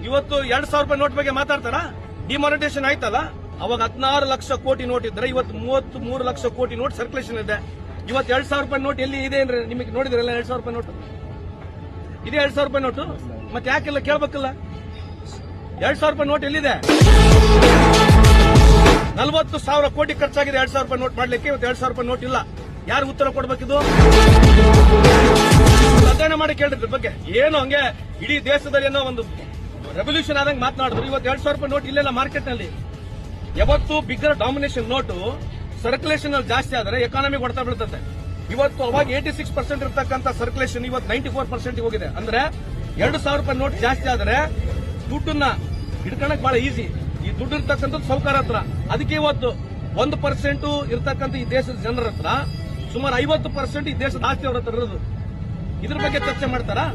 ಇವತ್ತು 2,000 ರೂಪಾಯಿ ನೋಟ್ ಬಗ್ಗೆ ಮಾತಾಡ್ತಾರ? ಡಿಮಾನಿಟೇಷನ್ ಆಯ್ತಲ್ಲ, ಅವಾಗ 16 ಲಕ್ಷ ಕೋಟಿ ನೋಟ್ ಇದ್ರೆ ಇವತ್ತು 33 ಲಕ್ಷ ಕೋಟಿ ನೋಟ್ ಸರ್ಕ್ಯುಲೇಷನ್ ಇದೆ. ಇವತ್ತು 2,000 ರೂಪಾಯಿ ನೋಟ್ ಎಲ್ಲಿ ಇದೆ ಅಂದ್ರೆ ನಿಮಗೆ ನೋಡಿದ್ರಲ್ಲ? 2,000 ರೂಪಾಯಿ ನೋಟ್ ಇದೆ. 2,000 ರೂಪಾಯಿ ನೋಟು ಮತ್ತೆ ಯಾಕೆಲ್ಲ ಕೇಳಬೇಕಲ್ಲ? 2,000 ರೂಪಾಯಿ ನೋಟ್ ಎಲ್ಲಿದೆ? 40,000 ಕೋಟಿ ಖರ್ಚಾಗಿದೆ 2,000 ರೂಪಾಯಿ ನೋಟ್ ಮಾಡ್ಲಿಕ್ಕೆ. ಇವತ್ತು 2,000 ರೂಪಾಯಿ ನೋಟ್ ಇಲ್ಲ. ಯಾರು ಉತ್ತರ ಕೊಡಬೇಕಿದು? ಅಧ್ಯಯನ ಮಾಡಿ ಕೇಳಿದ್ರ ಬಗ್ಗೆ ಏನು ಹಂಗೆ ಇಡೀ ದೇಶದಲ್ಲಿ ಏನೋ ಒಂದು ರೆವಲ್ಯೂಷನ್ ಆದಂಗೆ ಮಾತನಾಡಿದ್ರು. ಇವತ್ತು 2,000 ರೂಪಾಯಿ ನೋಟ್ ಇಲ್ಲೆಲ್ಲ ಮಾರ್ಕೆಟ್ ನಲ್ಲಿ. ಯಾವತ್ತು ಬಿಗ್ಗರ್ ಡಾಮಿನೇಷನ್ ನೋಟು ಸರ್ಕ್ಯುಲೇಷನ್ ಅಲ್ಲಿ ಜಾಸ್ತಿ ಆದ್ರೆ ಎಕಾನಮಿ ಹೊಡ್ತಾ ಬೀಳ್ತದೆ. ಇವತ್ತು ಅವಾಗ 86% ಇರ್ತಕ್ಕಂಥ ಸರ್ಕ್ಯುಲೇಷನ್ ಇವತ್ತು 94% ಹೋಗಿದೆ. ಅಂದ್ರೆ 2,000 ರೂಪಾಯಿ ನೋಟ್ ಜಾಸ್ತಿ ಆದ್ರೆ ದುಡ್ಡನ್ನ ಹಿಡ್ಕೊಳಕ್ ಬಹಳ ಈಸಿ. ಈ ದುಡ್ಡು ಇರ್ತಕ್ಕಂಥದ್ದು ಸೌಕಾರ ಹತ್ರ. ಅದಕ್ಕೆ ಇವತ್ತು 1% ಇರ್ತಕ್ಕಂಥ ಈ ದೇಶದ ಜನರ ಹತ್ರ ಸುಮಾರು 50% ಈ ದೇಶದ ಆಸ್ತಿ ಅವ್ರ ಹತ್ರ ಇರೋದು. ಇದ್ರ ಬಗ್ಗೆ ಚರ್ಚೆ ಮಾಡ್ತಾರಾ?